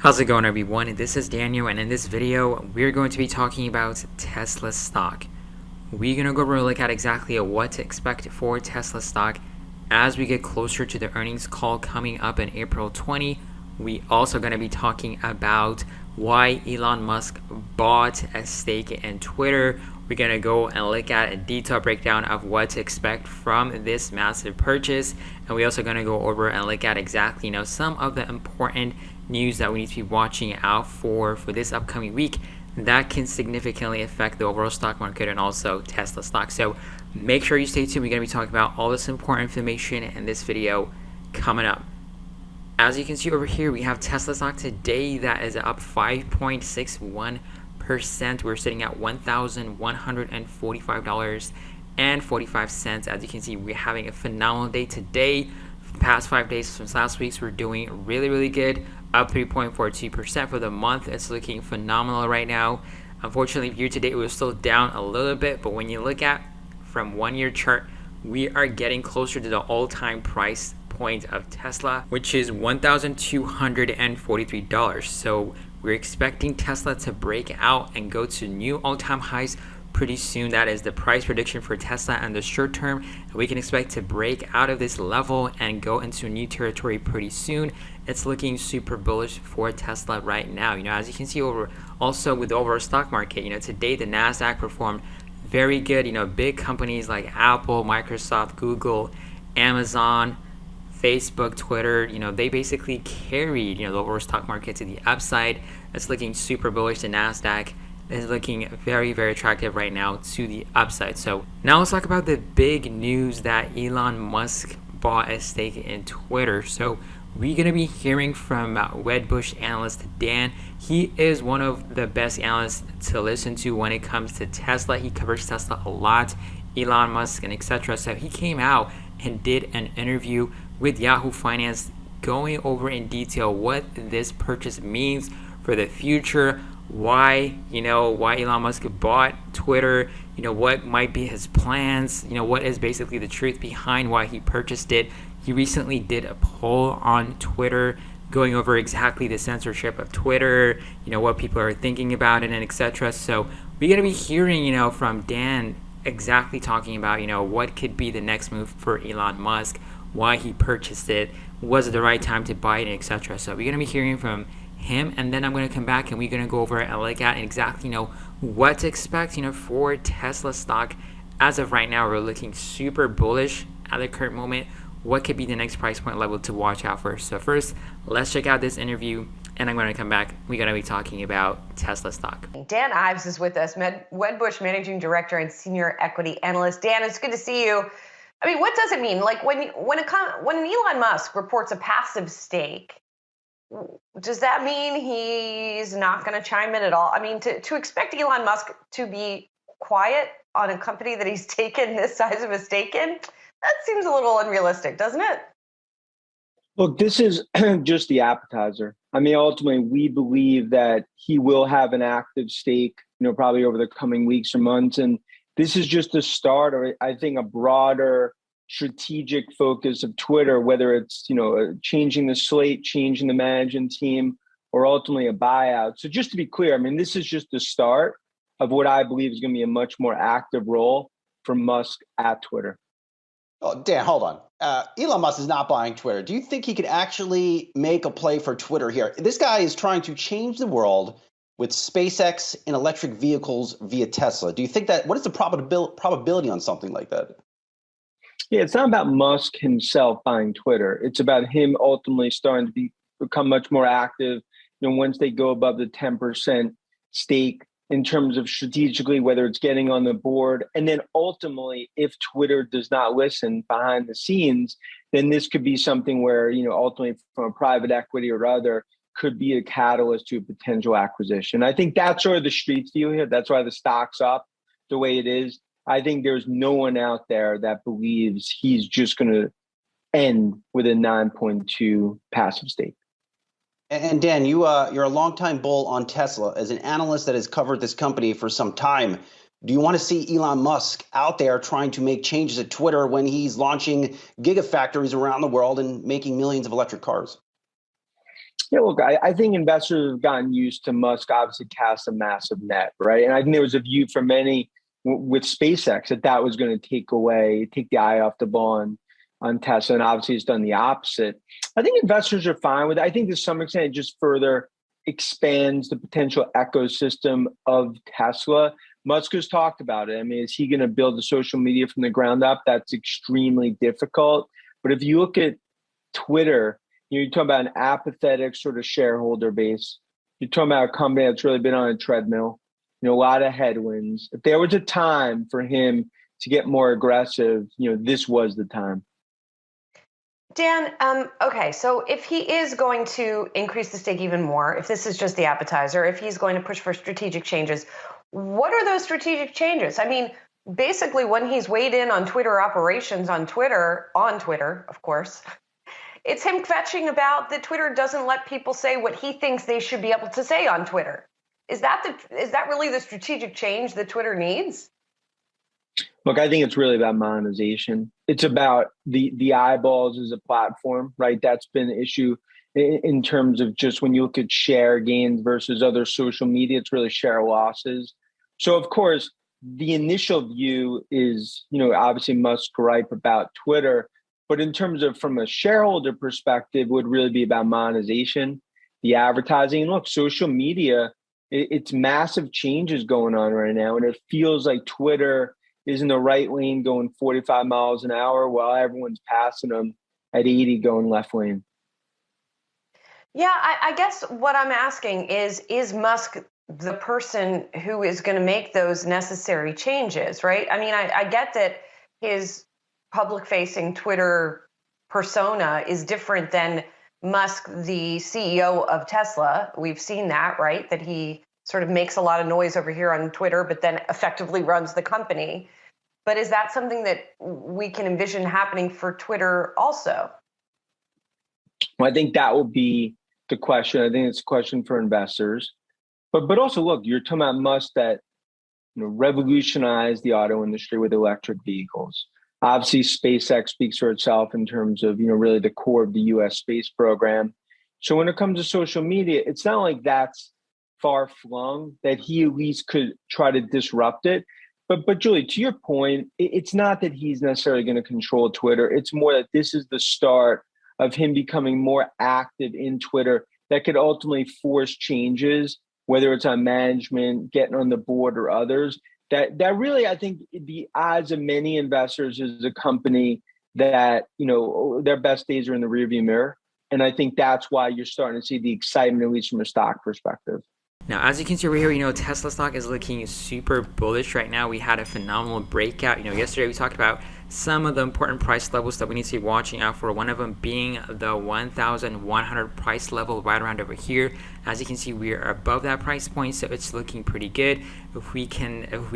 How's it going, everyone? This is Daniel, and in this video we're going to be talking about Tesla stock. We're going to go over a look at exactly what to expect for Tesla stock as we get closer to the earnings call coming up in April 20. We also going to be talking about why Elon Musk bought a stake in Twitter. We're going to go and look at a detailed breakdown of what to expect from this massive purchase, and we're also going to go over and look at exactly some of the important news that we need to be watching out for this upcoming week that can significantly affect the overall stock market and also Tesla stock. So make sure you stay tuned. We're going to be talking about all this important information in this video coming up. As you can see over here, we have Tesla stock today that is up 5.61%. We're sitting at $1,145.45. As you can see, we're having a phenomenal day today. The past 5 days since last week's, we're doing really good, up 3.42% for the month. It's looking phenomenal right now. Unfortunately, year to date, we're still down a little bit, but when you look at from 1 year chart, we are getting closer to the all-time price point of Tesla, which is $1,243. So we're expecting Tesla to break out and go to new all-time highs pretty soon. That is the price prediction for Tesla and the short term. And we can expect to break out of this level and go into new territory pretty soon. It's looking super bullish for Tesla right now. As you can see over also with the overall stock market, today the Nasdaq performed very good. Big companies like Apple, Microsoft, Google, Amazon, Facebook, Twitter, they basically carried, the overall stock market to the upside. It's looking super bullish. The Nasdaq is looking very attractive right now to the upside. So now let's talk about the big news that Elon Musk bought a stake in Twitter. So we're going to be hearing from Wedbush analyst Dan. He is one of the best analysts to listen to when it comes to Tesla. He covers Tesla a lot, Elon Musk, and etc. So he came out and did an interview with Yahoo Finance going over in detail what this purchase means for the future, why Elon Musk bought Twitter, what might be his plans, what is basically the truth behind why he purchased it. He recently did a poll on Twitter going over exactly the censorship of Twitter, what people are thinking about it, and etc. So we're going to be hearing, from Dan exactly talking about, what could be the next move for Elon Musk, why he purchased it, was it the right time to buy it, etc. So we're going to be hearing from him, and then I'm going to come back and we're going to go over and look at exactly what to expect for Tesla stock. As of right now, we're looking super bullish at the current moment. What could be the next price point level to watch out for? So first, let's check out this interview, and I'm going to come back. We're going to be talking about Tesla stock. Dan Ives is with us, Wedbush Managing Director and Senior Equity Analyst. Dan, it's good to see you. I mean, what does it mean? Like when Elon Musk reports a passive stake, does that mean he's not going to chime in at all? I mean, to expect Elon Musk to be quiet on a company that he's taken this size of a stake in, that seems a little unrealistic, doesn't it? Look, this is just the appetizer. I mean, ultimately, we believe that he will have an active stake, probably over the coming weeks or months. And this is just the start of, I think, a broader strategic focus of Twitter, whether it's, changing the slate, changing the management team, or ultimately a buyout. So just to be clear, I mean, this is just the start of what I believe is going to be a much more active role for Musk at Twitter. Oh, Dan, hold on. Elon Musk is not buying Twitter. Do you think he could actually make a play for Twitter here? This guy is trying to change the world with SpaceX and electric vehicles via Tesla. Do you think that, what is the probability on something like that? Yeah, it's not about Musk himself buying Twitter. It's about him ultimately starting to become much more active, once they go above the 10% stake, in terms of strategically, whether it's getting on the board. And then ultimately, if Twitter does not listen behind the scenes, then this could be something where, ultimately from a private equity or other, could be a catalyst to a potential acquisition. I think that's sort of the streets view here. That's why the stock's up the way it is. I think there's no one out there that believes he's just going to end with a 9.2 passive stake. And Dan, you're a longtime bull on Tesla. As an analyst that has covered this company for some time, do you want to see Elon Musk out there trying to make changes at Twitter when he's launching gigafactories around the world and making millions of electric cars? Yeah, look, I think investors have gotten used to Musk obviously cast a massive net, right? And I think there was a view from many with SpaceX that was going to take the eye off the ball on Tesla, and obviously it's done the opposite. I think investors are fine with it. I think to some extent it just further expands the potential ecosystem of Tesla. Musk has talked about it. I mean, is he going to build the social media from the ground up? That's extremely difficult. But if you look at Twitter, you're talking about an apathetic sort of shareholder base. You're talking about a company that's really been on a treadmill, a lot of headwinds. If there was a time for him to get more aggressive, this was the time. Dan, okay, so if he is going to increase the stake even more, if this is just the appetizer, if he's going to push for strategic changes, what are those strategic changes? I mean, basically, when he's weighed in on Twitter operations on Twitter, of course, it's him fetching about that Twitter doesn't let people say what he thinks they should be able to say on Twitter. Is that really the strategic change that Twitter needs? Look, I think it's really about monetization. It's about the eyeballs as a platform, right? That's been an issue in terms of just when you look at share gains versus other social media, it's really share losses. So, of course, the initial view is, obviously Musk gripe about Twitter, but in terms of from a shareholder perspective, would really be about monetization, the advertising. And look, social media, it's massive changes going on right now, and it feels like Twitter is in the right lane going 45 miles an hour while everyone's passing them at 80 going left lane. Yeah, I guess what I'm asking is Musk the person who is going to make those necessary changes, right? I mean, I get that his public-facing Twitter persona is different than Musk, the CEO of Tesla. We've seen that, right? That he sort of makes a lot of noise over here on Twitter, but then effectively runs the company. But is that something that we can envision happening for Twitter also? Well, I think that will be the question. I think it's a question for investors. But also, look, you're talking about Musk that revolutionized the auto industry with electric vehicles. Obviously, SpaceX speaks for itself in terms of really the core of the U.S. space program. So when it comes to social media, it's not like that's far flung that he at least could try to disrupt it. But Julie, to your point, it's not that he's necessarily going to control Twitter. It's more that this is the start of him becoming more active in Twitter that could ultimately force changes, whether it's on management, getting on the board, or others. That really, I think, the odds of many investors is a company that their best days are in the rearview mirror, and I think that's why you're starting to see the excitement, at least from a stock perspective. Now, as you can see over here, Tesla stock is looking super bullish right now. We had a phenomenal breakout. Yesterday we talked about some of the important price levels that we need to be watching out for. One of them being the 1,100 price level right around over here. As you can see, we are above that price point, so it's looking pretty good. If we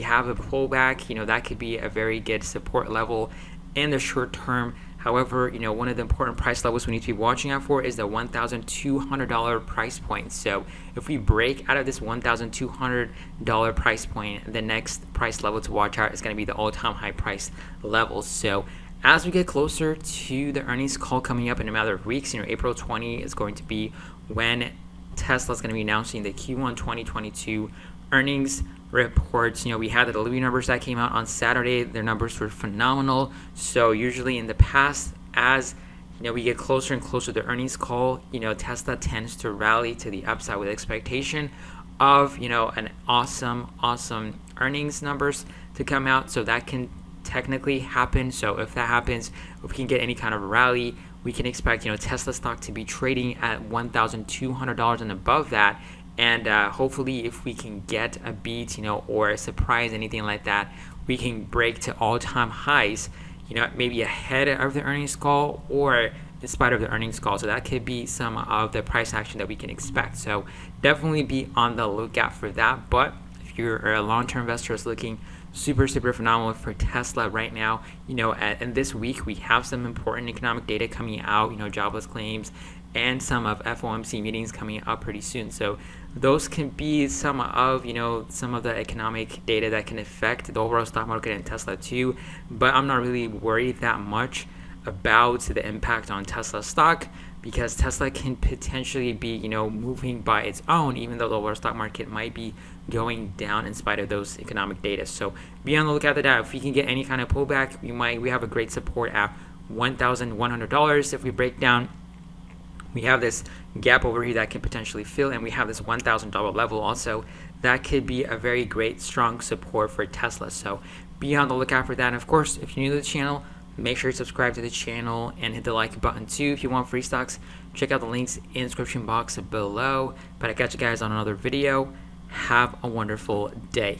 have a pullback, that could be a very good support level in the short term. However, one of the important price levels we need to be watching out for is the $1,200 price point. So if we break out of this $1,200 price point, the next price level to watch out is going to be the all-time high price level. So as we get closer to the earnings call coming up in a matter of weeks, April 20 is going to be when Tesla is going to be announcing the Q1 2022 earnings reports. We had the delivery numbers that came out on Saturday. Their numbers were phenomenal. So usually in the past, as we get closer and closer to the earnings call, Tesla tends to rally to the upside with expectation of an awesome earnings numbers to come out. So that can technically happen. So if that happens, if we can get any kind of rally, we can expect Tesla stock to be trading at $1,200 and above that. And hopefully, if we can get a beat, or a surprise, anything like that, we can break to all-time highs, maybe ahead of the earnings call or in spite of the earnings call. So that could be some of the price action that we can expect. So definitely be on the lookout for that. But if you're a long-term investor who's looking super phenomenal for Tesla right now, and this week we have some important economic data coming out, jobless claims, and some of FOMC meetings coming up pretty soon. So those can be some of the economic data that can affect the overall stock market and Tesla too. But I'm not really worried that much about the impact on Tesla stock. because Tesla can potentially be, you know, moving by its own, even though the overall stock market might be going down in spite of those economic data. So be on the lookout for that. If we can get any kind of pullback, we have a great support at $1,100. If we break down, we have this gap over here that can potentially fill, and we have this $1,000 level also that could be a very great strong support for Tesla. So be on the lookout for that. And of course, if you're new to the channel, make sure you subscribe to the channel and hit the like button too. If you want free stocks, check out the links in the description box below. But I catch you guys on another video. Have a wonderful day.